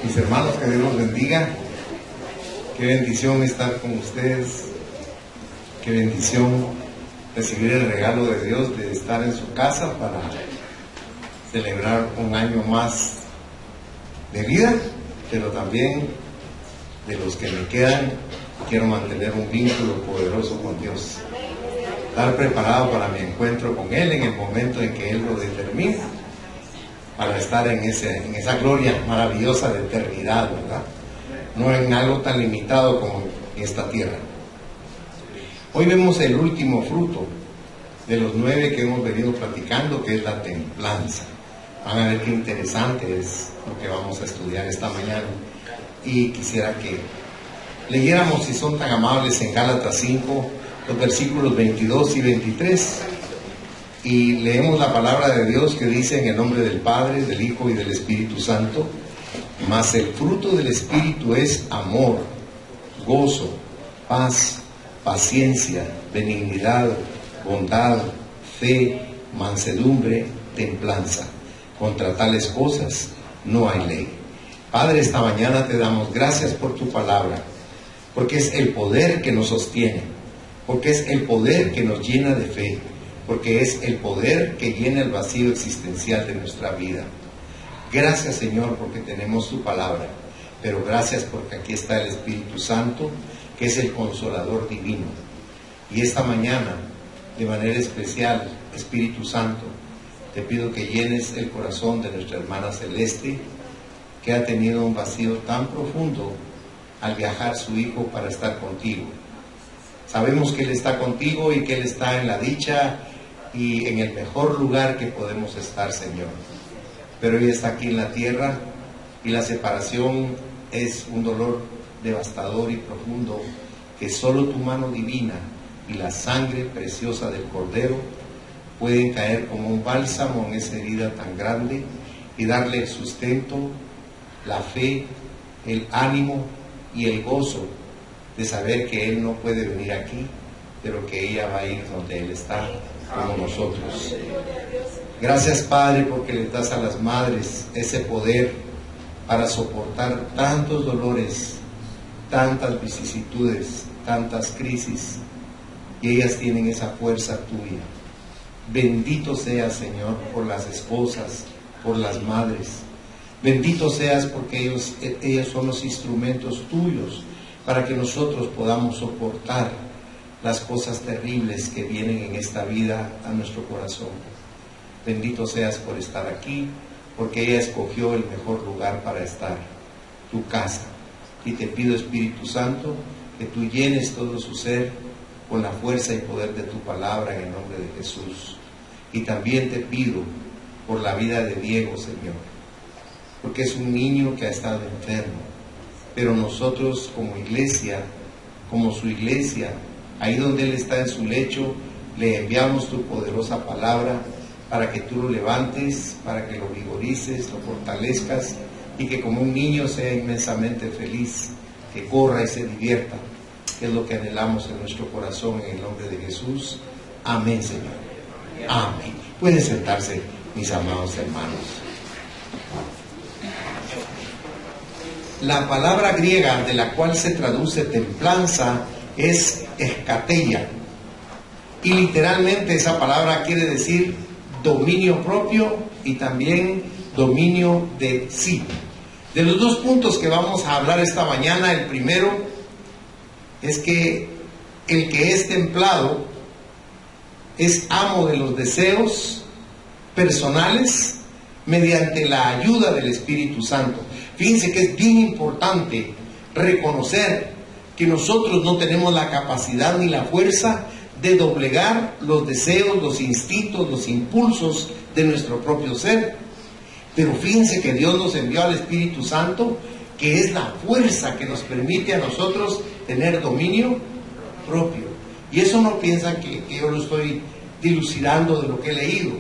Mis hermanos, que Dios los bendiga. Qué bendición estar con ustedes. Qué bendición recibir el regalo de Dios de estar en su casa para celebrar un año más de vida, pero también de los que me quedan. Quiero mantener un vínculo poderoso con Dios. Estar preparado para mi encuentro con Él en el momento en que Él lo determine, para estar en esa gloria maravillosa de eternidad, ¿verdad? No en algo tan limitado como esta tierra. Hoy vemos el último fruto de los 9 que hemos venido platicando, que es la templanza. Van a ver qué interesante es lo que vamos a estudiar esta mañana. Y quisiera que leyéramos, si son tan amables, en Gálatas 5, los versículos 22 y 23. Y leemos la palabra de Dios que dice: en el nombre del Padre, del Hijo y del Espíritu Santo. Mas el fruto del Espíritu es amor, gozo, paz, paciencia, benignidad, bondad, fe, mansedumbre, templanza. Contra tales cosas no hay ley. Padre, esta mañana te damos gracias por tu palabra, porque es el poder que nos sostiene, porque es el poder que nos llena de fe, porque es el poder que llena el vacío existencial de nuestra vida. Gracias, Señor, porque tenemos tu palabra, pero gracias porque aquí está el Espíritu Santo, que es el Consolador divino. Y esta mañana, de manera especial, Espíritu Santo, te pido que llenes el corazón de nuestra hermana Celeste, que ha tenido un vacío tan profundo al viajar su hijo para estar contigo. Sabemos que Él está contigo y que Él está en la dicha y en el mejor lugar que podemos estar, Señor. Pero ella está aquí en la tierra y la separación es un dolor devastador y profundo que solo tu mano divina y la sangre preciosa del Cordero pueden caer como un bálsamo en esa herida tan grande y darle el sustento, la fe, el ánimo y el gozo de saber que Él no puede venir aquí, pero que ella va a ir donde Él está, como nosotros. Gracias, Padre, porque le das a las madres ese poder para soportar tantos dolores, tantas vicisitudes, tantas crisis, y ellas tienen esa fuerza tuya. Bendito seas, Señor, por las esposas, por las madres. Bendito seas porque ellas son los instrumentos tuyos para que nosotros podamos soportar las cosas terribles que vienen en esta vida a nuestro corazón. Bendito seas por estar aquí, porque ella escogió el mejor lugar para estar, tu casa. Y te pido, Espíritu Santo, que tú llenes todo su ser con la fuerza y poder de tu palabra en el nombre de Jesús. Y también te pido por la vida de Diego, Señor, porque es un niño que ha estado enfermo, pero nosotros como iglesia, como su iglesia, ahí donde él está en su lecho, le enviamos tu poderosa palabra para que tú lo levantes, para que lo vigorices, lo fortalezcas y que como un niño sea inmensamente feliz, que corra y se divierta, que es lo que anhelamos en nuestro corazón, en el nombre de Jesús. Amén, Señor. Amén. Pueden sentarse, mis amados hermanos. La palabra griega de la cual se traduce templanza es escateia, y literalmente esa palabra quiere decir dominio propio y también dominio de sí. De los dos puntos que vamos a hablar esta mañana, el primero es que el que es templado es amo de los deseos personales mediante la ayuda del Espíritu Santo. Fíjense que es bien importante reconocer que nosotros no tenemos la capacidad ni la fuerza de doblegar los deseos, los instintos, los impulsos de nuestro propio ser. Pero fíjense que Dios nos envió al Espíritu Santo, que es la fuerza que nos permite a nosotros tener dominio propio. Y eso no piensan que yo lo estoy dilucidando de lo que he leído.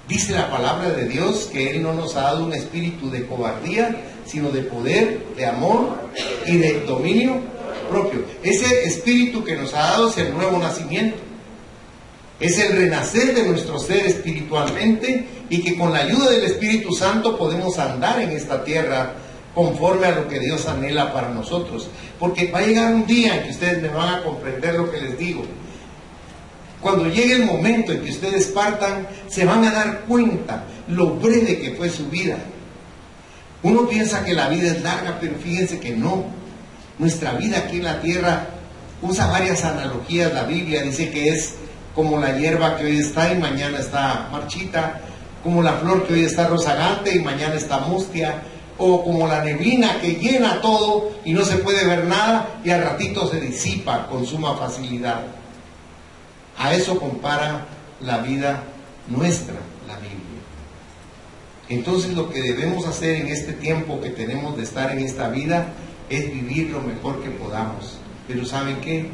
Dice la palabra de Dios que Él no nos ha dado un espíritu de cobardía, sino de poder, de amor y de dominio propio. Ese espíritu que nos ha dado es el nuevo nacimiento. Es el renacer de nuestro ser espiritualmente, y que con la ayuda del Espíritu Santo podemos andar en esta tierra conforme a lo que Dios anhela para nosotros. Porque va a llegar un día en que ustedes me van a comprender lo que les digo. Cuando llegue el momento en que ustedes partan, se van a dar cuenta lo breve que fue su vida. Uno piensa que la vida es larga, pero fíjense que no. Nuestra vida aquí en la tierra usa varias analogías. La Biblia dice que es como la hierba que hoy está y mañana está marchita, como la flor que hoy está rozagante y mañana está mustia, o como la neblina que llena todo y no se puede ver nada y al ratito se disipa con suma facilidad. A eso compara la vida nuestra, la Biblia. Entonces lo que debemos hacer en este tiempo que tenemos de estar en esta vida es vivir lo mejor que podamos. Pero ¿saben qué?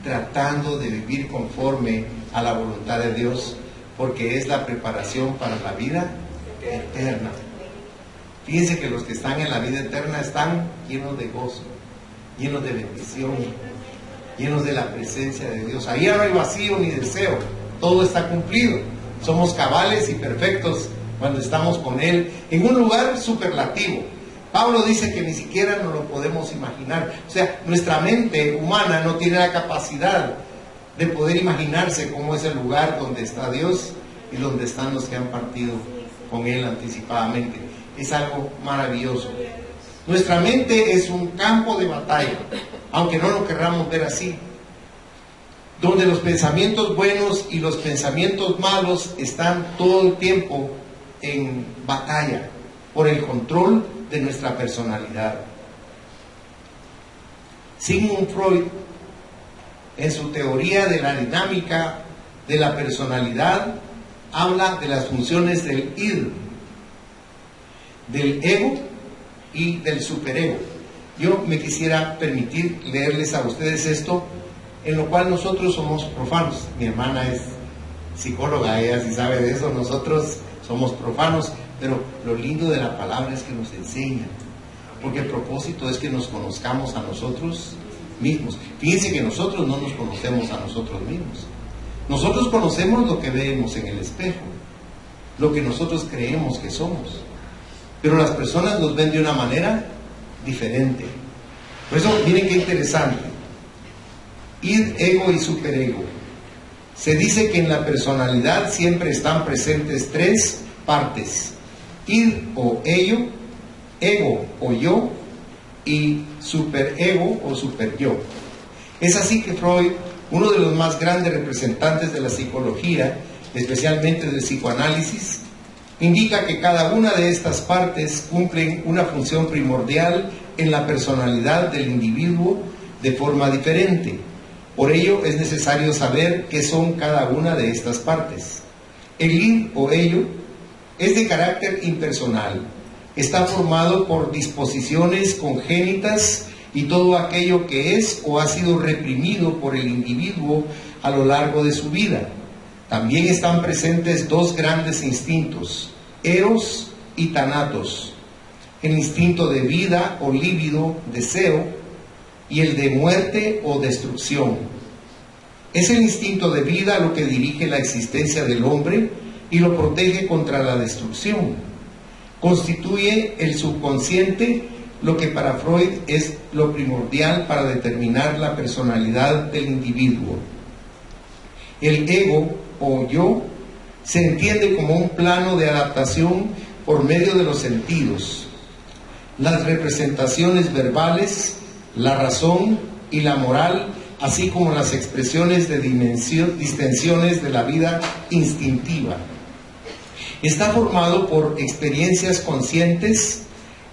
Tratando de vivir conforme a la voluntad de Dios, porque es la preparación para la vida eterna. Fíjense que los que están en la vida eterna están llenos de gozo, llenos de bendición, llenos de la presencia de Dios. Ahí no hay vacío ni deseo, todo está cumplido. Somos cabales y perfectos cuando estamos con Él en un lugar superlativo. Pablo dice que ni siquiera nos lo podemos imaginar. O sea, nuestra mente humana no tiene la capacidad de poder imaginarse cómo es el lugar donde está Dios y donde están los que han partido con Él anticipadamente. Es algo maravilloso. Nuestra mente es un campo de batalla, aunque no lo querramos ver así, donde los pensamientos buenos y los pensamientos malos están todo el tiempo en batalla por el control de nuestra personalidad. Sigmund Freud, en su teoría de la dinámica de la personalidad, habla de las funciones del id, del ego y del superego. Yo me quisiera permitir leerles a ustedes esto, en lo cual nosotros somos profanos. Mi hermana es psicóloga, ella sí sabe de eso. Nosotros somos profanos, pero lo lindo de la palabra es que nos enseña, porque el propósito es que nos conozcamos a nosotros mismos. Fíjense que nosotros no nos conocemos a nosotros mismos. Nosotros conocemos lo que vemos en el espejo, lo que nosotros creemos que somos, pero las personas nos ven de una manera diferente. Por eso, miren qué interesante. Id, ego y superego. Se dice que en la personalidad siempre están presentes tres partes: id o ello, ego o yo, y superego o superyo. Es así que Freud, uno de los más grandes representantes de la psicología, especialmente del psicoanálisis, indica que cada una de estas partes cumplen una función primordial en la personalidad del individuo de forma diferente. Por ello es necesario saber qué son cada una de estas partes. El id o ello es de carácter impersonal. Está formado por disposiciones congénitas y todo aquello que es o ha sido reprimido por el individuo a lo largo de su vida. También están presentes dos grandes instintos, eros y thanatos: el instinto de vida o líbido, deseo, y el de muerte o destrucción. Es el instinto de vida lo que dirige la existencia del hombre y lo protege contra la destrucción. Constituye el subconsciente, lo que para Freud es lo primordial para determinar la personalidad del individuo. El ego o yo se entiende como un plano de adaptación por medio de los sentidos, las representaciones verbales, la razón y la moral, así como las expresiones de distensiones de la vida instintiva. Está formado por experiencias conscientes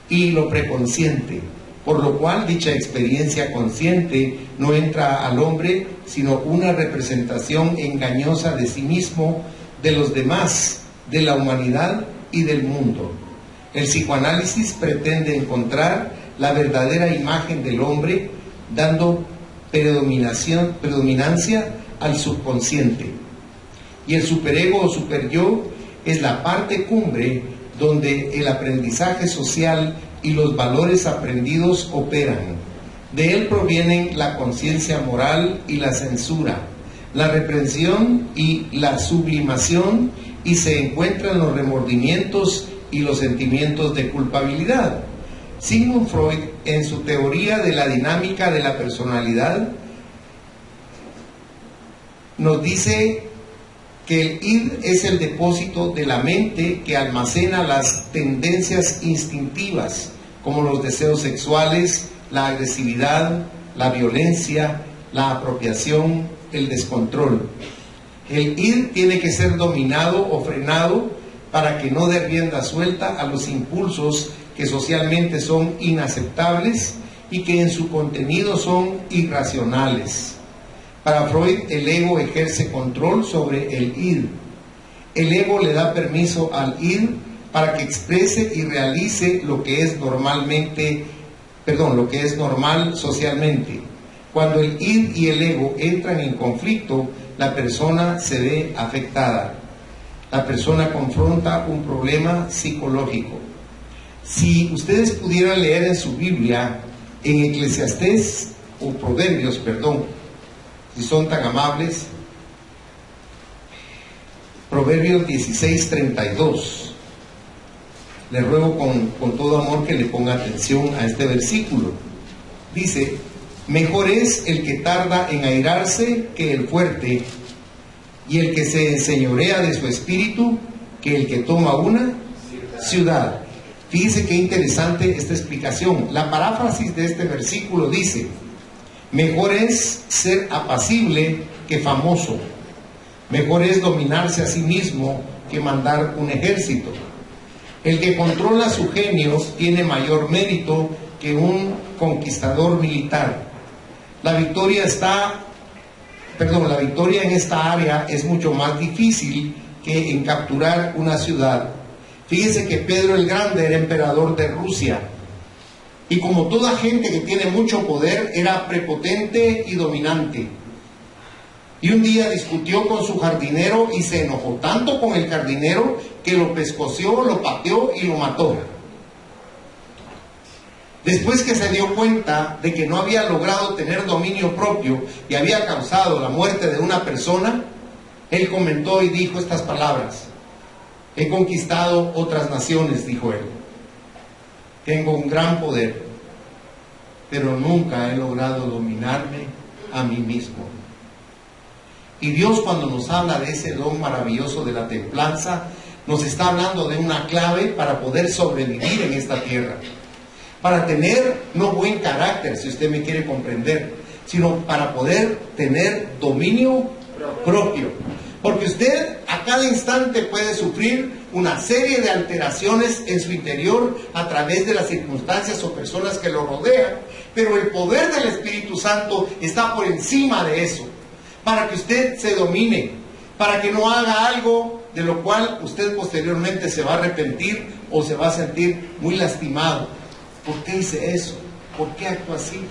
y lo preconsciente, por lo cual dicha experiencia consciente no entra al hombre sino una representación engañosa de sí mismo, de los demás, de la humanidad y del mundo. El psicoanálisis pretende encontrar la verdadera imagen del hombre, dando predominancia al subconsciente. Y el superego o superyo es la parte cumbre donde el aprendizaje social y los valores aprendidos operan. De él provienen la conciencia moral y la censura, la reprensión y la sublimación, y se encuentran los remordimientos y los sentimientos de culpabilidad. Sigmund Freud, en su teoría de la dinámica de la personalidad, nos dice que el id es el depósito de la mente que almacena las tendencias instintivas, como los deseos sexuales, la agresividad, la violencia, la apropiación, el descontrol. El id tiene que ser dominado o frenado para que no dé rienda suelta a los impulsos que socialmente son inaceptables y que en su contenido son irracionales. Para Freud, el ego ejerce control sobre el id. El ego le da permiso al id para que exprese y realice lo que es normal socialmente. Cuando el id y el ego entran en conflicto, la persona se ve afectada. La persona confronta un problema psicológico. Si ustedes pudieran leer en su Biblia, en Eclesiastés, o Proverbios, si son tan amables, Proverbios 16:32. Le ruego con todo amor que le ponga atención a este versículo. Dice: mejor es el que tarda en airarse que el fuerte, y el que se enseñorea de su espíritu que el que toma una ciudad. Fíjese qué interesante esta explicación. La paráfrasis de este versículo dice: mejor es ser apacible que famoso. Mejor es dominarse a sí mismo que mandar un ejército. El que controla su genio tiene mayor mérito que un conquistador militar. La victoria en esta área es mucho más difícil que en capturar una ciudad. Fíjese que Pedro el Grande era emperador de Rusia. Y como toda gente que tiene mucho poder, era prepotente y dominante. Y un día discutió con su jardinero y se enojó tanto con el jardinero que lo pescoció, lo pateó y lo mató. Después que se dio cuenta de que no había logrado tener dominio propio y había causado la muerte de una persona, él comentó y dijo estas palabras: he conquistado otras naciones, dijo él. Tengo un gran poder, pero nunca he logrado dominarme a mí mismo. Y Dios, cuando nos habla de ese don maravilloso de la templanza, nos está hablando de una clave para poder sobrevivir en esta tierra. Para tener no buen carácter, si usted me quiere comprender, sino para poder tener dominio propio. Porque usted a cada instante puede sufrir una serie de alteraciones en su interior a través de las circunstancias o personas que lo rodean, pero el poder del Espíritu Santo está por encima de eso, para que usted se domine, para que no haga algo de lo cual usted posteriormente se va a arrepentir o se va a sentir muy lastimado. ¿Por qué hice eso? ¿Por qué actúo así?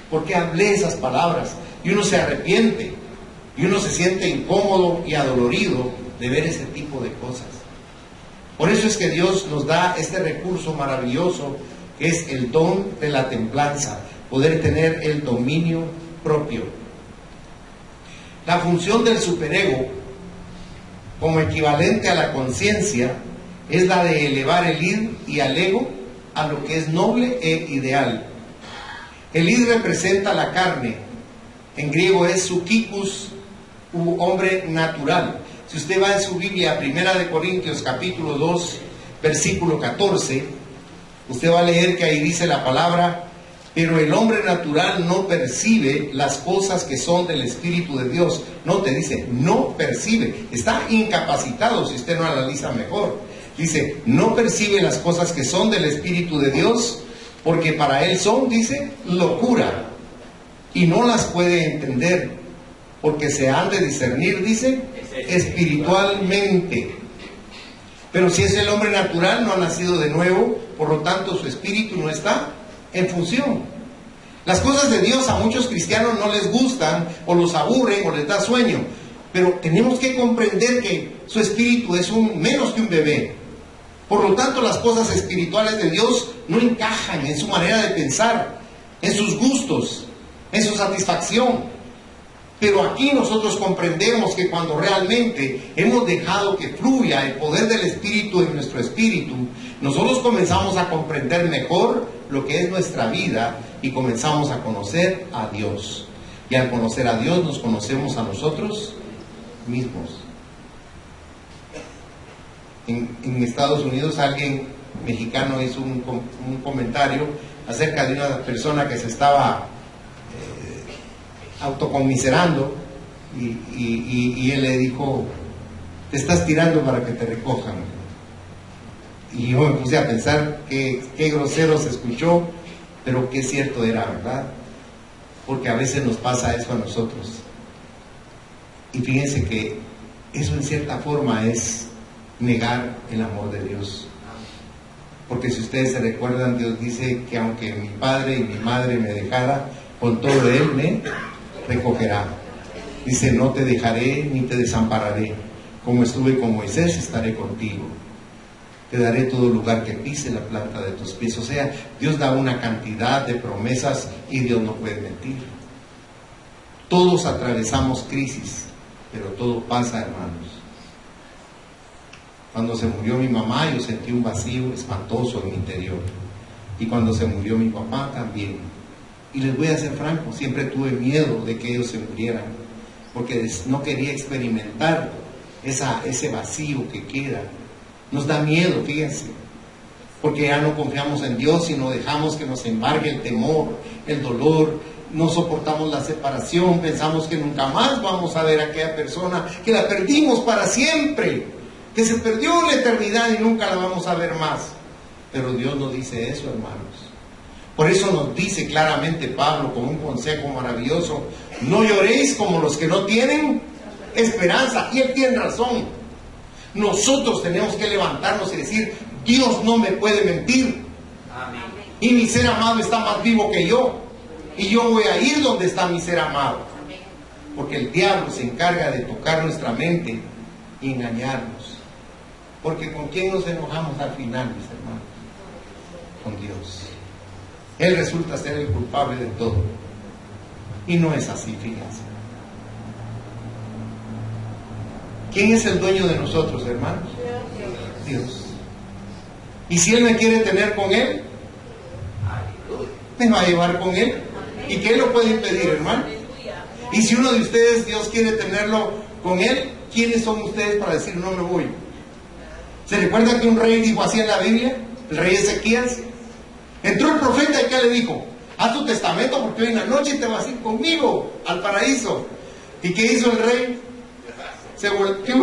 ¿Por qué hablé esas palabras? Y uno se arrepiente, y uno se siente incómodo y adolorido de ver ese tipo de cosas. Por eso es que Dios nos da este recurso maravilloso que es el don de la templanza, poder tener el dominio propio. La función del superego, como equivalente a la conciencia, es la de elevar el id y al ego a lo que es noble e ideal. El id representa la carne, en griego es psychikos, hombre natural. Si usted va en su Biblia a 1 Corintios capítulo 2 versículo 14, usted va a leer que ahí dice la palabra: pero el hombre natural no percibe las cosas que son del Espíritu de Dios. No te dice, no percibe, está incapacitado si usted no analiza mejor. Dice, no percibe las cosas que son del Espíritu de Dios, porque para él son, dice, locura, y no las puede entender, porque se han de discernir, dice, espiritualmente. Pero si es el hombre natural, no ha nacido de nuevo, por lo tanto su espíritu no está en función. Las cosas de Dios a muchos cristianos no les gustan, o los aburren, o les da sueño, pero tenemos que comprender que su espíritu es menos que un bebé. Por lo tanto, las cosas espirituales de Dios no encajan en su manera de pensar, en sus gustos, en su satisfacción. Pero aquí nosotros comprendemos que cuando realmente hemos dejado que fluya el poder del Espíritu en nuestro espíritu, nosotros comenzamos a comprender mejor lo que es nuestra vida y comenzamos a conocer a Dios. Y al conocer a Dios nos conocemos a nosotros mismos. En Estados Unidos alguien mexicano hizo un comentario acerca de una persona que se estaba autoconmiserando y él le dijo: te estás tirando para que te recojan. Y yo me puse a pensar qué grosero se escuchó, pero qué cierto era, ¿verdad? Porque a veces nos pasa eso a nosotros. Y fíjense que eso en cierta forma es negar el amor de Dios. Porque si ustedes se recuerdan, Dios dice que aunque mi padre y mi madre me dejara, con todo Él me recogerá. Dice: no te dejaré ni te desampararé. Como estuve con Moisés, estaré contigo. Te daré todo lugar que pise la planta de tus pies. O sea, Dios da una cantidad de promesas y Dios no puede mentir. Todos atravesamos crisis, pero todo pasa, hermanos. Cuando se murió mi mamá, yo sentí un vacío espantoso en mi interior. Y cuando se murió mi papá también. Y les voy a ser franco, siempre tuve miedo de que ellos se murieran, porque no quería experimentar ese vacío que queda. Nos da miedo, fíjense, porque ya no confiamos en Dios, sino dejamos que nos embargue el temor, el dolor, no soportamos la separación, pensamos que nunca más vamos a ver a aquella persona, que la perdimos para siempre, que se perdió la eternidad y nunca la vamos a ver más. Pero Dios no dice eso, hermanos. Por eso nos dice claramente Pablo con un consejo maravilloso: no lloréis como los que no tienen esperanza. Y él tiene razón. Nosotros tenemos que levantarnos y decir: Dios no me puede mentir. Amén. Y mi ser amado está más vivo que yo. Y yo voy a ir donde está mi ser amado. Amén. Porque el diablo se encarga de tocar nuestra mente y engañarnos. Porque ¿con quién nos enojamos al final, mis hermanos? Con Dios. Él resulta ser el culpable de todo. Y no es así, fíjense. ¿Quién es el dueño de nosotros, hermanos? Dios. Y si Él me quiere tener con Él, me va a llevar con Él. ¿Y qué lo puede impedir, hermano? Y si uno de ustedes, Dios quiere tenerlo con Él, ¿quiénes son ustedes para decir no me voy? ¿Se recuerda que un rey dijo así en la Biblia? El rey Ezequías. Entró el profeta y ¿qué le dijo? Haz tu testamento porque hoy en la noche te vas a ir conmigo al paraíso. ¿Y qué hizo el rey? Se volteó: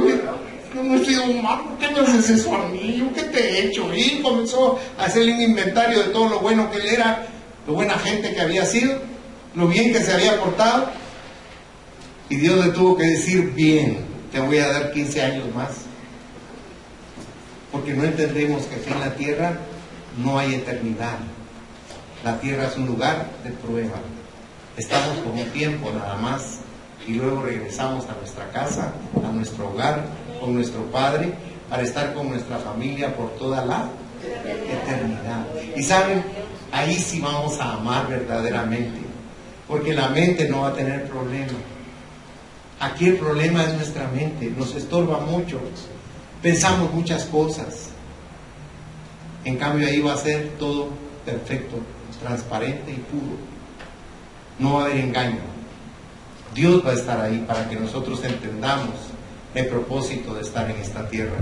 no he sido humano, ¿por qué me haces eso a mí? ¿Yo qué te he hecho? Y comenzó a hacerle un inventario de todo lo bueno que él era, lo buena gente que había sido, lo bien que se había portado. Y Dios le tuvo que decir: bien, te voy a dar 15 años más. Porque no entendemos que aquí en la tierra no hay eternidad. La tierra es un lugar de prueba. Estamos por un tiempo nada más. Y luego regresamos a nuestra casa, a nuestro hogar, con nuestro Padre, para estar con nuestra familia por toda la eternidad. Y saben, ahí sí vamos a amar verdaderamente, porque la mente no va a tener problema. Aquí el problema es nuestra mente, nos estorba mucho, pensamos muchas cosas. En cambio ahí va a ser todo perfecto, transparente y puro. No va a haber engaño. Dios va a estar ahí para que nosotros entendamos el propósito de estar en esta tierra,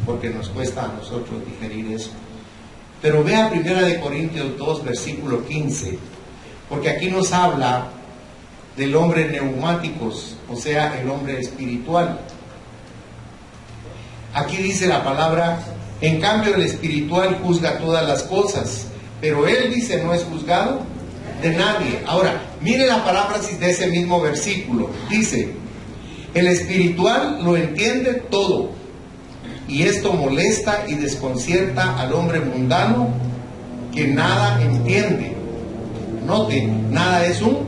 porque nos cuesta a nosotros digerir eso. Pero vea 1 Corintios 2, versículo 15, porque aquí nos habla del hombre neumáticos, o sea, el hombre espiritual. Aquí dice la palabra: en cambio el espiritual juzga todas las cosas, pero él dice no es juzgado de nadie. Ahora, mire la paráfrasis de ese mismo versículo. Dice: el espiritual lo entiende todo, y esto molesta y desconcierta al hombre mundano que nada entiende. Note, nada es un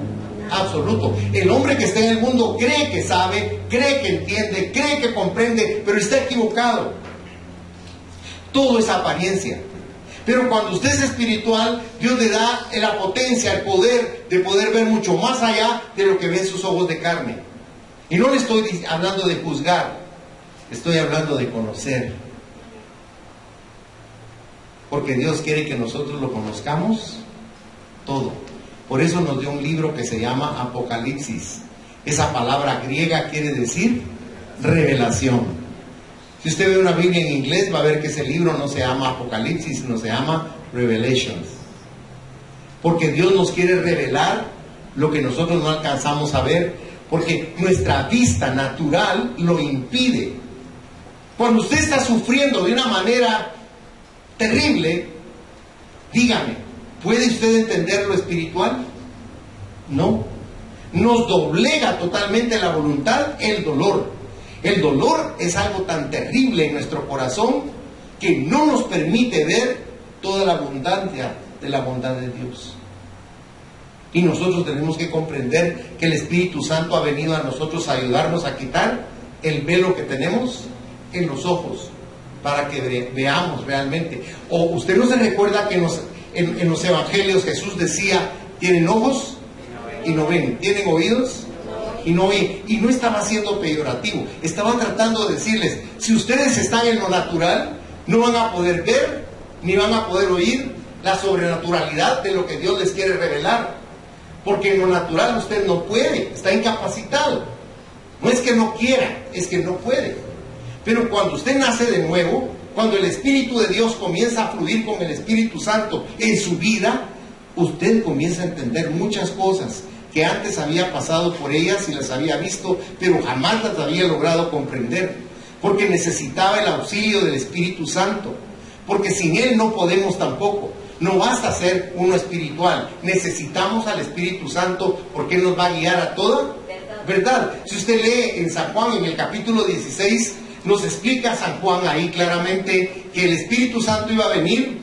absoluto. El hombre que está en el mundo cree que sabe, cree que entiende, cree que comprende, pero está equivocado. Todo es apariencia. Pero cuando usted es espiritual, Dios le da la potencia, el poder de poder ver mucho más allá de lo que ven sus ojos de carne. Y no le estoy hablando de juzgar, estoy hablando de conocer. porque Dios quiere que nosotros lo conozcamos todo. Por eso nos dio un libro que se llama Apocalipsis. Esa palabra griega quiere decir revelación. Si usted ve una Biblia en inglés, va a ver que ese libro no se llama Apocalipsis, sino se llama Revelations. Porque Dios nos quiere revelar lo que nosotros no alcanzamos a ver, porque nuestra vista natural lo impide. Cuando usted está sufriendo de una manera terrible, dígame, ¿puede usted entender lo espiritual? No. Nos doblega totalmente la voluntad el dolor. El dolor es algo tan terrible en nuestro corazón que no nos permite ver toda la abundancia de la bondad de Dios. Y nosotros tenemos que comprender que el Espíritu Santo ha venido a nosotros a ayudarnos a quitar el velo que tenemos en los ojos para que veamos realmente. O usted no se recuerda que en los evangelios Jesús decía: tienen ojos y no ven, tienen oídos y no oyen. Y no estaba siendo peyorativo, estaba tratando de decirles: si ustedes están en lo natural, no van a poder ver ni van a poder oír la sobrenaturalidad de lo que Dios les quiere revelar, porque en lo natural usted no puede, está incapacitado. No es que no quiera, es que no puede. Pero cuando usted nace de nuevo, cuando el Espíritu de Dios comienza a fluir con el Espíritu Santo en su vida, usted comienza a entender muchas cosas que antes había pasado por ellas y las había visto, pero jamás las había logrado comprender, porque necesitaba el auxilio del Espíritu Santo, porque sin Él no podemos tampoco. No basta ser uno espiritual, necesitamos al Espíritu Santo, porque Él nos va a guiar a toda verdad. Si usted lee en San Juan, en el capítulo 16, nos explica San Juan ahí claramente que el Espíritu Santo iba a venir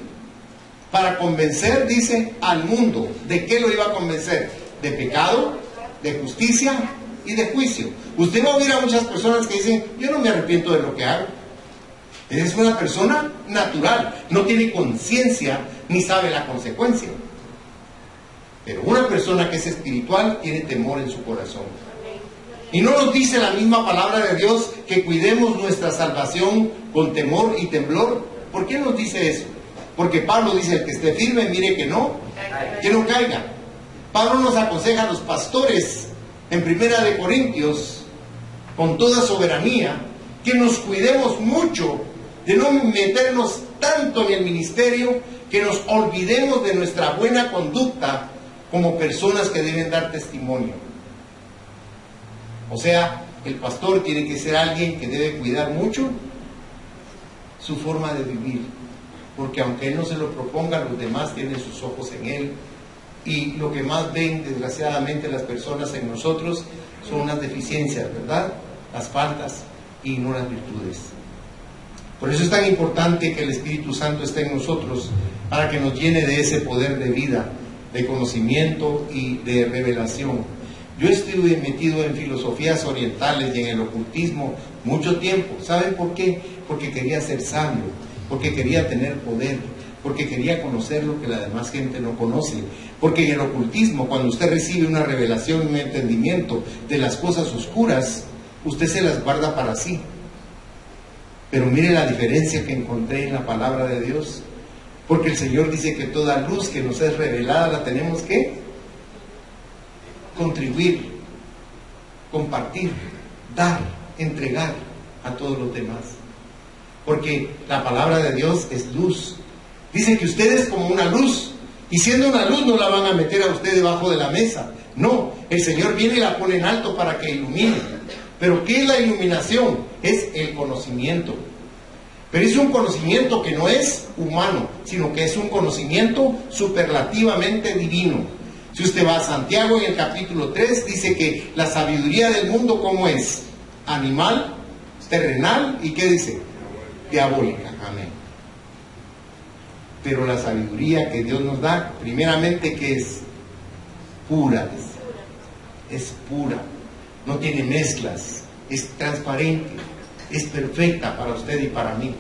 para convencer, dice, al mundo. ¿De qué lo iba a convencer? De pecado, de justicia y de juicio. Usted va a oír a muchas personas que dicen: yo no me arrepiento de lo que hago. Es una persona natural, no tiene conciencia ni sabe la consecuencia. Pero una persona que es espiritual tiene temor en su corazón. Y no nos dice la misma palabra de Dios que cuidemos nuestra salvación con temor y temblor. ¿Por qué nos dice eso? Porque Pablo dice: el que esté firme, mire que no caiga. Pablo nos aconseja a los pastores en 1 Corintios, con toda soberanía, que nos cuidemos mucho de no meternos tanto en el ministerio que nos olvidemos de nuestra buena conducta como personas que deben dar testimonio. O sea, el pastor tiene que ser alguien que debe cuidar mucho su forma de vivir, porque aunque él no se lo proponga, los demás tienen sus ojos en él, y lo que más ven desgraciadamente las personas en nosotros son las deficiencias, ¿verdad? Las faltas y no las virtudes. Por eso es tan importante que el Espíritu Santo esté en nosotros, para que nos llene de ese poder de vida, de conocimiento y de revelación. Yo estuve metido en filosofías orientales y en el ocultismo mucho tiempo. ¿Saben por qué? Porque quería ser sabio, porque quería tener poder, porque quería conocer lo que la demás gente no conoce. Porque en el ocultismo, cuando usted recibe una revelación y un entendimiento de las cosas oscuras, usted se las guarda para sí. Pero mire la diferencia que encontré en la palabra de Dios. Porque el Señor dice que toda luz que nos es revelada la tenemos que contribuir, compartir, dar, entregar a todos los demás. Porque la palabra de Dios es luz. Dice que usted es como una luz, y siendo una luz no la van a meter a usted debajo de la mesa. No, el Señor viene y la pone en alto para que ilumine. Pero ¿qué es la iluminación? Es el conocimiento. Pero es un conocimiento que no es humano, sino que es un conocimiento superlativamente divino. Si usted va a Santiago en el capítulo 3, dice que la sabiduría del mundo, ¿cómo es? Animal, terrenal, ¿y qué dice? Diabólica. Amén. Pero la sabiduría que Dios nos da, primeramente, ¿qué es? Pura. Es pura. No tiene mezclas. Es transparente. Es perfecta para usted y para mí.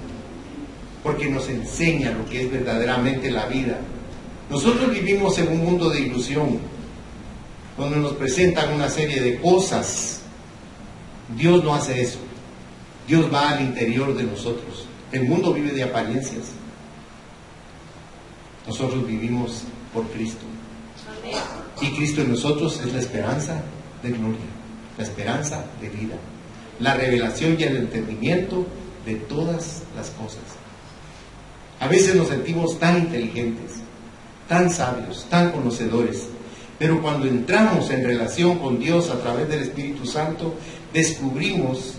Porque nos enseña lo que es verdaderamente la vida. Nosotros vivimos en un mundo de ilusión, donde nos presentan una serie de cosas. Dios no hace eso. Dios va al interior de nosotros. El mundo vive de apariencias. nosotros vivimos por Cristo. Y Cristo en nosotros es la esperanza de gloria, la esperanza de vida, la revelación y el entendimiento de todas las cosas. A veces nos sentimos tan inteligentes, tan sabios, tan conocedores, pero cuando entramos en relación con Dios a través del Espíritu Santo, descubrimos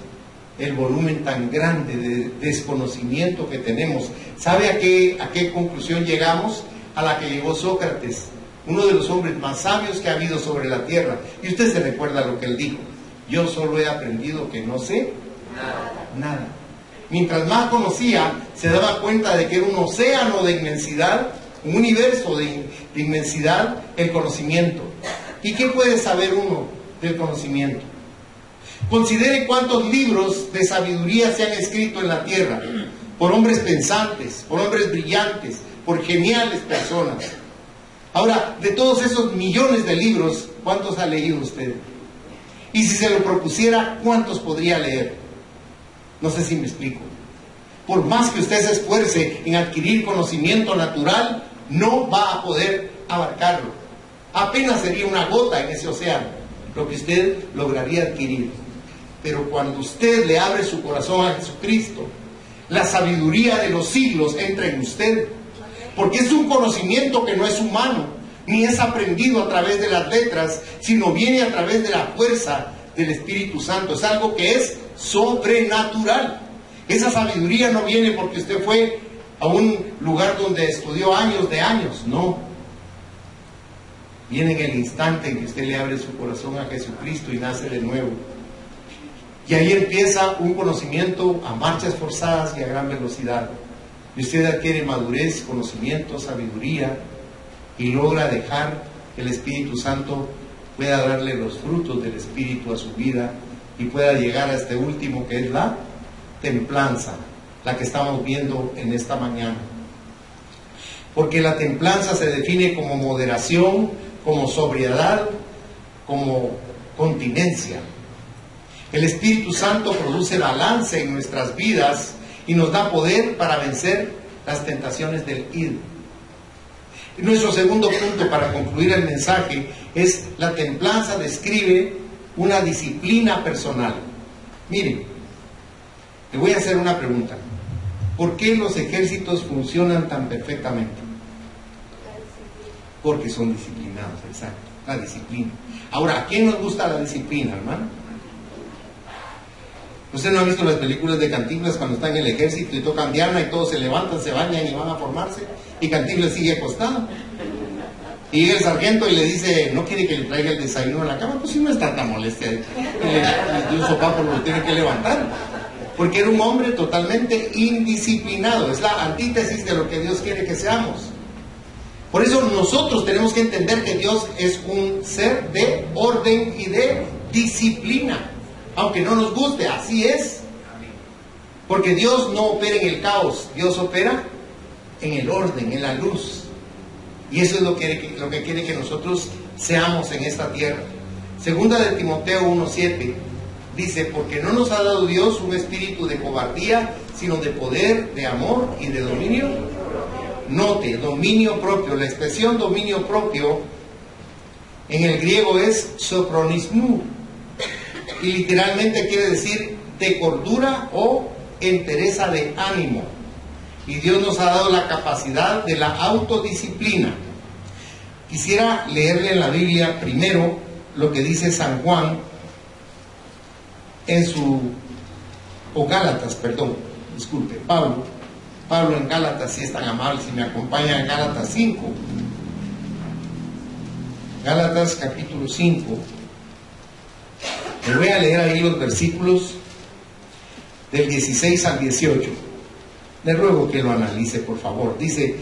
el volumen tan grande de desconocimiento que tenemos. ¿Sabe a qué conclusión llegamos? A la que llegó Sócrates, uno de los hombres más sabios que ha habido sobre la tierra. Y usted se recuerda lo que él dijo: yo solo he aprendido que no sé nada. Mientras más conocía, se daba cuenta de que era un océano de inmensidad, un universo de inmensidad, el conocimiento. ¿Y qué puede saber uno del conocimiento? Considere cuántos libros de sabiduría se han escrito en la tierra, por hombres pensantes, por hombres brillantes, por geniales personas. Ahora, de todos esos millones de libros, ¿cuántos ha leído usted? Y si se lo propusiera, ¿cuántos podría leer? No sé si me explico. Por más que usted se esfuerce en adquirir conocimiento natural, no va a poder abarcarlo. Apenas sería una gota en ese océano lo que usted lograría adquirir. Pero cuando usted le abre su corazón a Jesucristo, la sabiduría de los siglos entra en usted, porque es un conocimiento que no es humano, ni es aprendido a través de las letras, sino viene a través de la fuerza del Espíritu Santo. Es algo que es sobrenatural. Esa sabiduría no viene porque usted fue a un lugar donde estudió años de años, no. Viene en el instante en que usted le abre su corazón a Jesucristo y nace de nuevo. Y ahí empieza un conocimiento a marchas forzadas y a gran velocidad. Y usted adquiere madurez, conocimiento, sabiduría, y logra dejar que el Espíritu Santo pueda darle los frutos del Espíritu a su vida y pueda llegar a este último, que es la templanza, la que estamos viendo en esta mañana. Porque la templanza se define como moderación, como sobriedad, como continencia. El Espíritu Santo produce balance en nuestras vidas y nos da poder para vencer las tentaciones del id. Y nuestro segundo punto para concluir el mensaje es: la templanza describe una disciplina personal. Miren, le voy a hacer una pregunta. ¿Por qué los ejércitos funcionan tan perfectamente? Porque son disciplinados, exacto, la disciplina. Ahora, ¿a quién nos gusta la disciplina, hermano? ¿Usted no ha visto las películas de Cantinflas cuando está en el ejército y tocan diana y todos se levantan, se bañan y van a formarse? Y Cantinflas sigue acostado. Y llega el sargento y le dice: ¿no quiere que le traiga el desayuno a la cama? Pues si no es tanta molestia, le dio un sopapo, lo tiene que levantar. Porque era un hombre totalmente indisciplinado. Es la antítesis de lo que Dios quiere que seamos. Por eso nosotros tenemos que entender que Dios es un ser de orden y de disciplina. Aunque no nos guste, así es. Porque Dios no opera en el caos, Dios opera en el orden, en la luz. Y eso es lo que quiere que nosotros seamos en esta tierra. Segunda de Timoteo 1:7 dice: porque no nos ha dado Dios un espíritu de cobardía, sino de poder, de amor y de dominio. Note, dominio propio. La expresión dominio propio en el griego es sophronismou, y literalmente quiere decir de cordura o entereza de ánimo. Y Dios nos ha dado la capacidad de la autodisciplina. Quisiera leerle en la Biblia primero lo que dice San Juan en su, o Gálatas, perdón, disculpe, Pablo en Gálatas, si es tan amable, si me acompaña en Gálatas 5. Gálatas capítulo 5. Le voy a leer ahí los versículos del 16 al 18. Le ruego que lo analice, por favor. Dice: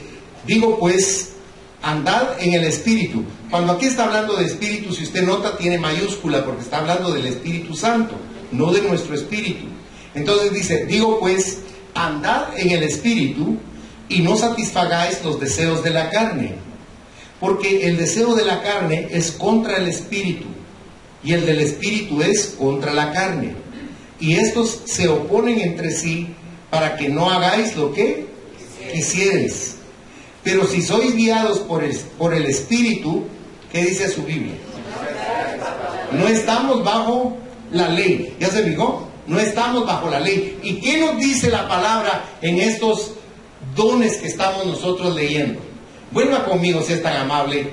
digo pues, andad en el Espíritu. Cuando aquí está hablando de Espíritu, si usted nota, tiene mayúscula, porque está hablando del Espíritu Santo, no de nuestro espíritu. Entonces dice: digo pues, andad en el Espíritu, y no satisfagáis los deseos de la carne, porque el deseo de la carne es contra el Espíritu, y el del Espíritu es contra la carne, y estos se oponen entre sí, para que no hagáis lo que quisierais. Pero si sois guiados por el Espíritu, ¿qué dice su Biblia? No estamos bajo la ley. ¿Ya se fijó? No estamos bajo la ley. ¿Y qué nos dice la palabra en estos dones que estamos nosotros leyendo? Vuelva conmigo, si es tan amable,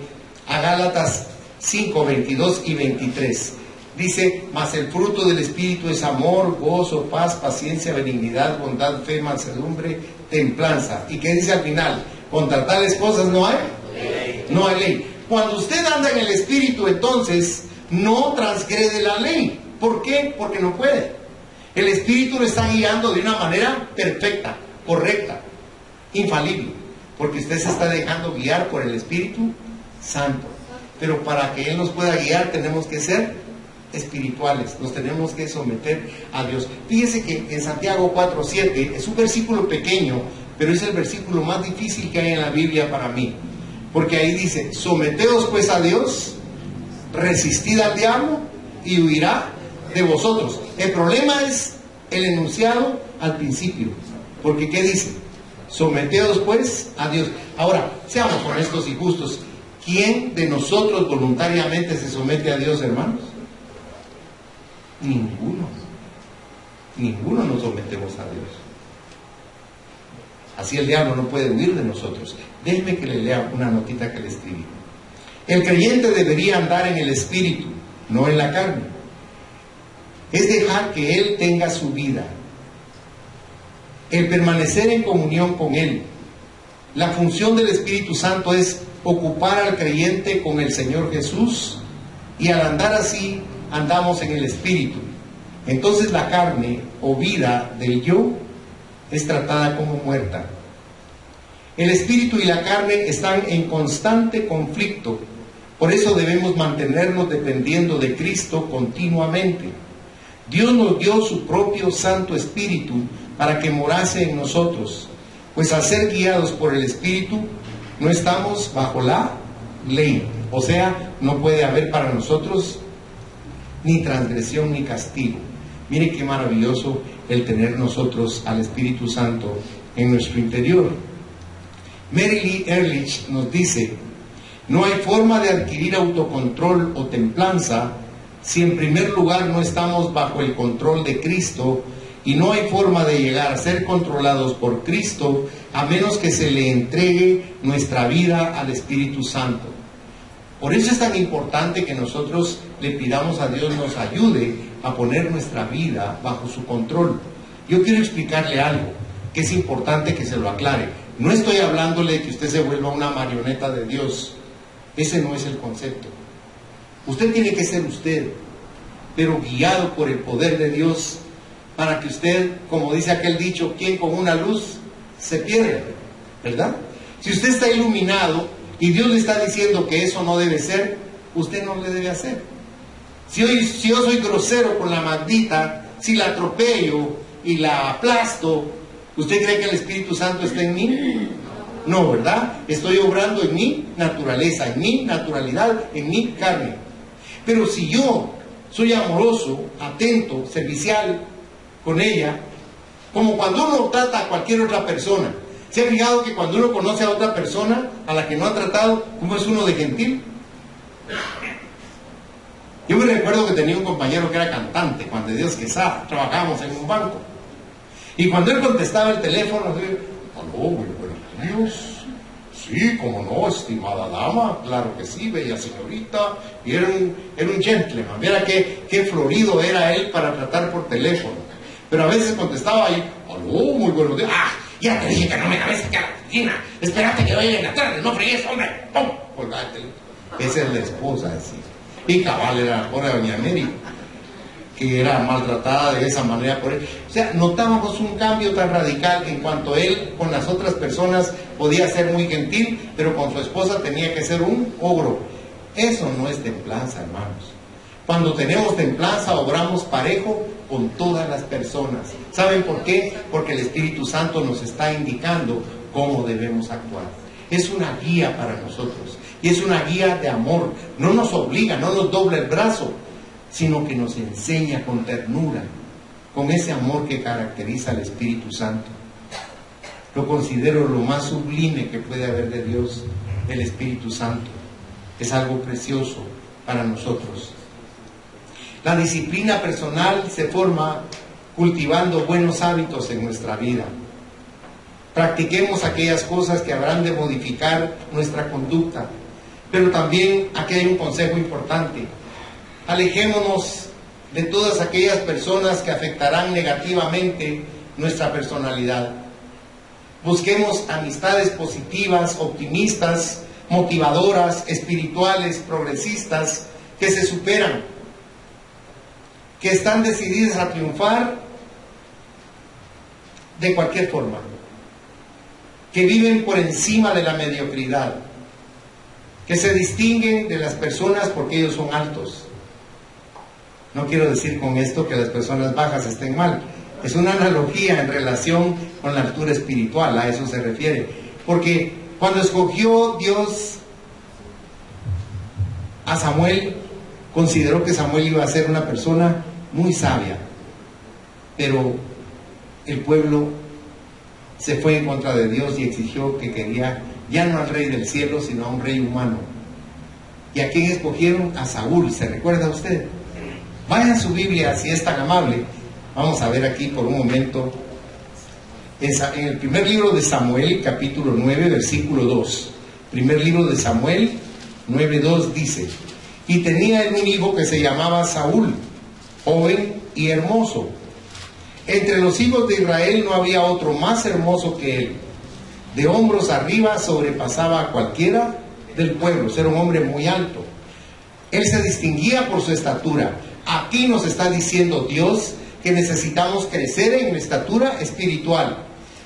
a Gálatas 5, 22 y 23. Dice: mas el fruto del Espíritu es amor, gozo, paz, paciencia, benignidad, bondad, fe, mansedumbre, templanza. ¿Y qué dice al final? Contra tales cosas no hay ley. No hay ley. Cuando usted anda en el Espíritu, entonces no transgrede la ley. ¿Por qué? Porque no puede. El Espíritu lo está guiando de una manera perfecta, correcta, infalible, porque usted se está dejando guiar por el Espíritu Santo. Pero para que Él nos pueda guiar tenemos que ser espirituales, nos tenemos que someter a Dios. Fíjese que en Santiago 4:7 es un versículo pequeño, pero es el versículo más difícil que hay en la Biblia para mí, porque ahí dice: someteos pues a Dios, resistid al diablo y huirá de vosotros. El problema es el enunciado al principio, porque ¿qué dice? Someteos pues a Dios. Ahora, seamos honestos y justos, ¿quién de nosotros voluntariamente se somete a Dios, hermanos? Ninguno. Ninguno nos sometemos a Dios. Así el diablo no puede huir de nosotros. Déjeme que le lea una notita que le escribí. El creyente debería andar en el Espíritu, no en la carne. Es dejar que Él tenga su vida, el permanecer en comunión con Él. La función del Espíritu Santo es ocupar al creyente con el Señor Jesús, y al andar así andamos en el Espíritu. Entonces la carne o vida del yo es tratada como muerta. El Espíritu y la carne están en constante conflicto. Por eso debemos mantenernos dependiendo de Cristo continuamente. Dios nos dio su propio Santo Espíritu para que morase en nosotros, pues al ser guiados por el Espíritu no estamos bajo la ley. O sea, no puede haber para nosotros ni transgresión ni castigo. Mire qué maravilloso el tener nosotros al Espíritu Santo en nuestro interior. Mary Lee Ehrlich nos dice: no hay forma de adquirir autocontrol o templanza si en primer lugar no estamos bajo el control de Cristo, y no hay forma de llegar a ser controlados por Cristo a menos que se le entregue nuestra vida al Espíritu Santo. Por eso es tan importante que nosotros le pidamos a Dios nos ayude a poner nuestra vida bajo su control. Yo quiero explicarle algo que es importante que se lo aclare. No estoy hablándole de que usted se vuelva una marioneta de Dios. Ese no es el concepto. Usted tiene que ser usted, pero guiado por el poder de Dios, para que usted, como dice aquel dicho, quien con una luz se pierde, ¿verdad? Si usted está iluminado y Dios le está diciendo que eso no debe ser, usted no le debe hacer. Si yo soy grosero con la Magdita, si la atropello y la aplasto, ¿usted cree que el Espíritu Santo está en mí? No, ¿verdad? Estoy obrando en mi naturaleza, en mi naturalidad, en mi carne. Pero si yo soy amoroso, atento, servicial con ella, como cuando uno trata a cualquier otra persona. ¿Se ha fijado que cuando uno conoce a otra persona a la que no ha tratado, cómo es uno de gentil? Yo me recuerdo que tenía un compañero que era cantante, Juan de Dios Quesada, trabajábamos en un banco. Y cuando él contestaba el teléfono, yo, aló, muy buenos días. Sí, como no, estimada dama, claro que sí, bella señorita. Y era un gentleman. Mira qué florido era él para tratar por teléfono. Pero a veces contestaba ahí, aló, muy buenos días. Ah, ya te dije que no me cabeza que a la oficina. Espérate que vaya en la tarde, no fregues, hombre. ¡Pum! Colgaba el teléfono. Esa es la esposa, así. Y cabal era la pobre doña Mary, que era maltratada de esa manera por él. O sea, notábamos un cambio tan radical en cuanto él con las otras personas podía ser muy gentil, pero con su esposa tenía que ser un ogro. Eso no es templanza, hermanos. Cuando tenemos templanza, obramos parejo con todas las personas. ¿Saben por qué? Porque el Espíritu Santo nos está indicando cómo debemos actuar. Es una guía para nosotros, y es una guía de amor. No nos obliga, no nos dobla el brazo, sino que nos enseña con ternura, con ese amor que caracteriza al Espíritu Santo. lo considero lo más sublime que puede haber de Dios, el Espíritu Santo. Es algo precioso para nosotros. La disciplina personal se forma cultivando buenos hábitos en nuestra vida. Practiquemos aquellas cosas que habrán de modificar nuestra conducta. Pero también aquí hay un consejo importante. Alejémonos de todas aquellas personas que afectarán negativamente nuestra personalidad. Busquemos amistades positivas, optimistas, motivadoras, espirituales, progresistas, que se superan, que están decididas a triunfar de cualquier forma, que viven por encima de la mediocridad, que se distinguen de las personas porque ellos son altos. No quiero decir con esto que las personas bajas estén mal, es una analogía en relación con la altura espiritual, a eso se refiere, porque cuando escogió Dios a Samuel, consideró que Samuel iba a ser una persona muy sabia, pero el pueblo se fue en contra de Dios y exigió que quería ya no al rey del cielo, sino a un rey humano. ¿Y a quién escogieron? A Saúl, ¿se recuerda usted? Vaya a su Biblia, si es tan amable. Vamos a ver aquí por un momento, en el primer libro de Samuel, capítulo 9, versículo 2. Primer libro de Samuel, 9:2 dice: y tenía él un hijo que se llamaba Saúl, joven y hermoso. Entre los hijos de Israel no había otro más hermoso que él. De hombros arriba sobrepasaba a cualquiera del pueblo. Era un hombre muy alto. Él se distinguía por su estatura. Aquí nos está diciendo Dios que necesitamos crecer en la estatura espiritual,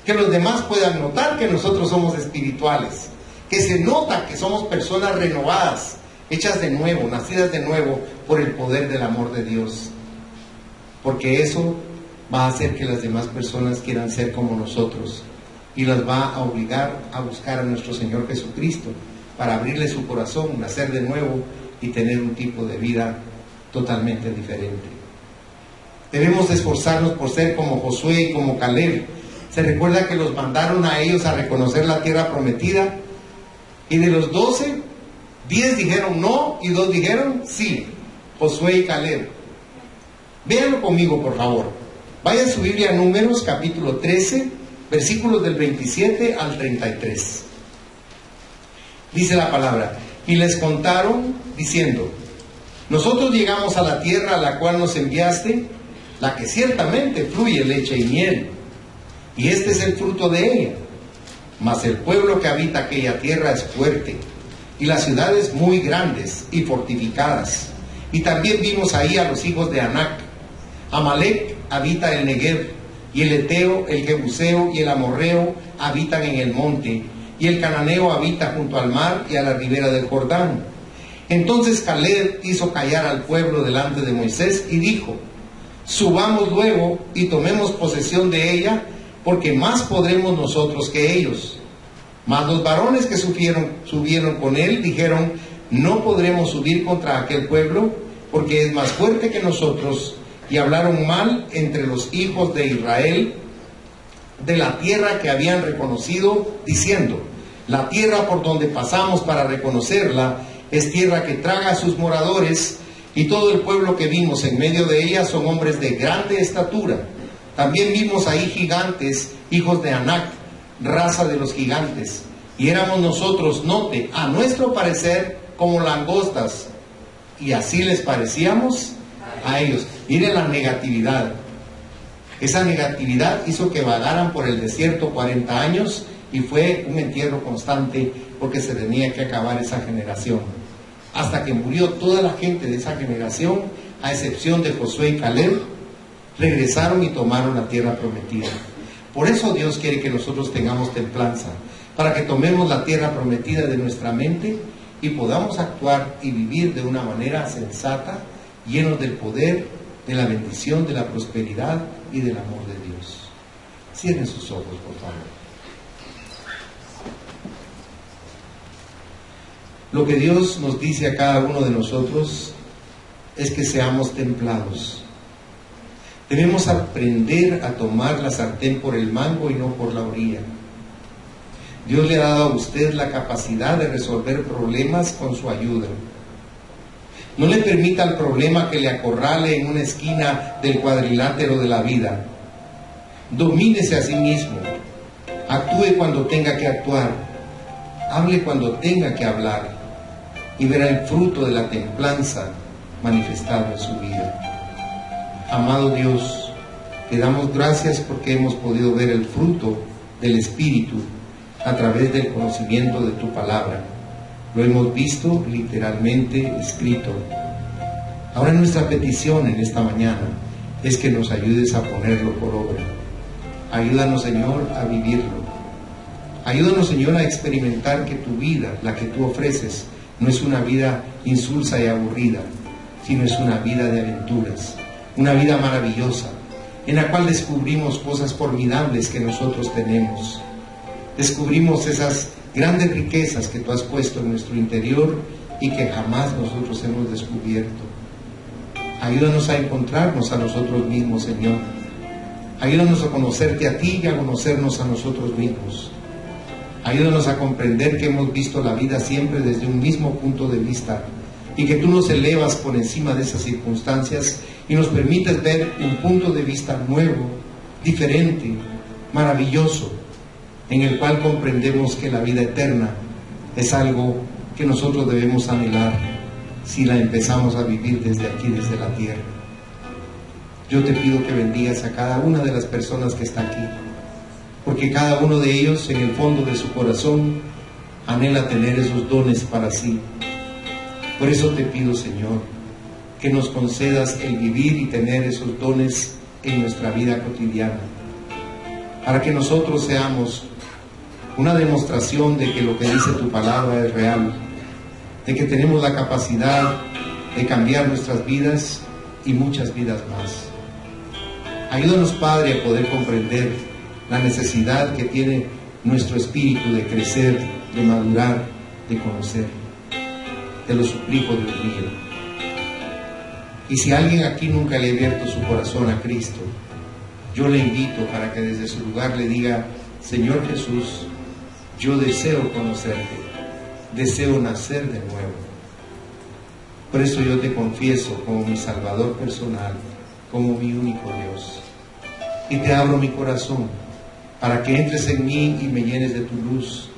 que los demás puedan notar que nosotros somos espirituales, que se nota que somos personas renovadas, hechas de nuevo, nacidas de nuevo por el poder del amor de Dios, porque eso va a hacer que las demás personas quieran ser como nosotros y las va a obligar a buscar a nuestro Señor Jesucristo para abrirle su corazón, nacer de nuevo y tener un tipo de vida totalmente diferente. Debemos esforzarnos por ser como Josué y como Caleb. Se recuerda que los mandaron a ellos a reconocer la tierra prometida, y de los 12, 10 dijeron no y 2 dijeron sí. Josué y Caleb. Véanlo conmigo, por favor. Vaya a su Biblia, Números capítulo 13, versículos del 27 al 33. Dice la palabra: y les contaron diciendo: nosotros llegamos a la tierra a la cual nos enviaste, la que ciertamente fluye leche y miel, y este es el fruto de ella. Mas el pueblo que habita aquella tierra es fuerte, y las ciudades muy grandes y fortificadas. Y también vimos ahí a los hijos de Anac. Amalec habita el Negev, y el Eteo, el Jebuseo y el Amorreo habitan en el monte, y el Cananeo habita junto al mar y a la ribera del Jordán. Entonces Caleb hizo callar al pueblo delante de Moisés y dijo: subamos luego y tomemos posesión de ella, porque más podremos nosotros que ellos. Mas los varones que subieron con él dijeron: no podremos subir contra aquel pueblo, porque es más fuerte que nosotros. Y hablaron mal entre los hijos de Israel de la tierra que habían reconocido, diciendo: la tierra por donde pasamos para reconocerla es tierra que traga a sus moradores, y todo el pueblo que vimos en medio de ella son hombres de grande estatura. También vimos ahí gigantes, hijos de Anac, raza de los gigantes, y éramos nosotros, note, a nuestro parecer como langostas, y así les parecíamos a ellos. Miren la negatividad. Esa negatividad hizo que vagaran por el desierto 40 años, y fue un entierro constante, porque se tenía que acabar esa generación, hasta que murió toda la gente de esa generación, a excepción de Josué y Caleb. Regresaron y tomaron la tierra prometida. Por eso Dios quiere que nosotros tengamos templanza, para que tomemos la tierra prometida de nuestra mente y podamos actuar y vivir de una manera sensata, llenos del poder, de la bendición, de la prosperidad y del amor de Dios. Cierren sus ojos, por favor. Lo que Dios nos dice a cada uno de nosotros es que seamos templados. Debemos aprender a tomar la sartén por el mango y no por la orilla. Dios le ha dado a usted la capacidad de resolver problemas con su ayuda. No le permita al problema que le acorrale en una esquina del cuadrilátero de la vida. Domínese a sí mismo. Actúe cuando tenga que actuar. Hable cuando tenga que hablar. Y verá el fruto de la templanza manifestado en su vida. Amado Dios, te damos gracias porque hemos podido ver el fruto del Espíritu a través del conocimiento de tu palabra. Lo hemos visto literalmente escrito. Ahora nuestra petición en esta mañana es que nos ayudes a ponerlo por obra. Ayúdanos, Señor, a vivirlo. Ayúdanos, Señor, a experimentar que tu vida, la que tú ofreces, no es una vida insulsa y aburrida, sino es una vida de aventuras, una vida maravillosa, en la cual descubrimos cosas formidables que nosotros tenemos. Descubrimos esas grandes riquezas que tú has puesto en nuestro interior y que jamás nosotros hemos descubierto. Ayúdanos a encontrarnos a nosotros mismos, Señor. Ayúdanos a conocerte a ti y a conocernos a nosotros mismos. Ayúdanos a comprender que hemos visto la vida siempre desde un mismo punto de vista y que tú nos elevas por encima de esas circunstancias y nos permites ver un punto de vista nuevo, diferente, maravilloso, en el cual comprendemos que la vida eterna es algo que nosotros debemos anhelar si la empezamos a vivir desde aquí, desde la tierra. Yo te pido que bendigas a cada una de las personas que está aquí, porque cada uno de ellos en el fondo de su corazón anhela tener esos dones para sí. Por eso te pido, Señor, que nos concedas el vivir y tener esos dones en nuestra vida cotidiana, para que nosotros seamos una demostración de que lo que dice tu palabra es real, de que tenemos la capacidad de cambiar nuestras vidas y muchas vidas más. Ayúdanos, Padre, a poder comprender la necesidad que tiene nuestro espíritu de crecer, de madurar, de conocer. Te lo suplico, Dios mío. Y si alguien aquí nunca le ha abierto su corazón a Cristo, yo le invito para que desde su lugar le diga: Señor Jesús, yo deseo conocerte, deseo nacer de nuevo. Por eso yo te confieso como mi Salvador personal, como mi único Dios. Y te abro mi corazón para que entres en mí y me llenes de tu luz,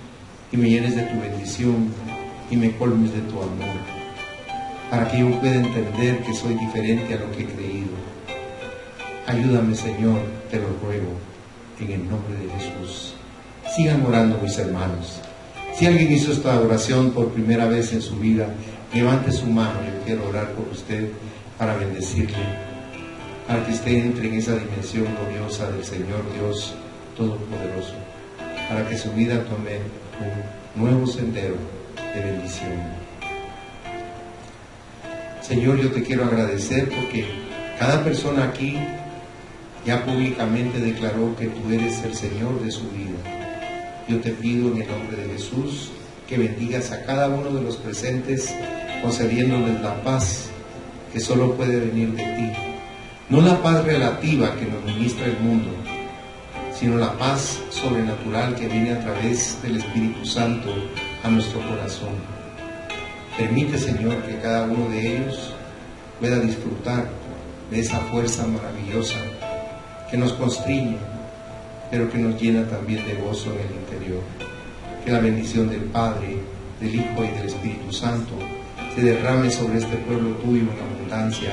y me llenes de tu bendición, y me colmes de tu amor, para que yo pueda entender que soy diferente a lo que he creído. Ayúdame, Señor, te lo ruego, en el nombre de Jesús. Sigan orando, mis hermanos. Si alguien hizo esta oración por primera vez en su vida, levante su mano. Yo quiero orar por usted para bendecirle, para que usted entre en esa dimensión gloriosa del Señor Dios Todopoderoso, para que su vida tome un nuevo sendero de bendición. Señor, yo te quiero agradecer porque cada persona aquí ya públicamente declaró que tú eres el Señor de su vida. Yo te pido en el nombre de Jesús que bendigas a cada uno de los presentes, concediéndoles la paz que solo puede venir de ti. No la paz relativa que nos ministra el mundo, sino la paz sobrenatural que viene a través del Espíritu Santo a nuestro corazón. Permite, Señor, que cada uno de ellos pueda disfrutar de esa fuerza maravillosa que nos constriñe, pero que nos llena también de gozo en el interior. Que la bendición del Padre, del Hijo y del Espíritu Santo se derrame sobre este pueblo tuyo en abundancia,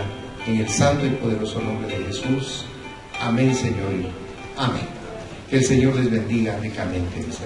en el santo y poderoso nombre de Jesús. Amén, Señor. Amén. Que el Señor les bendiga ricamente, mis hermanos.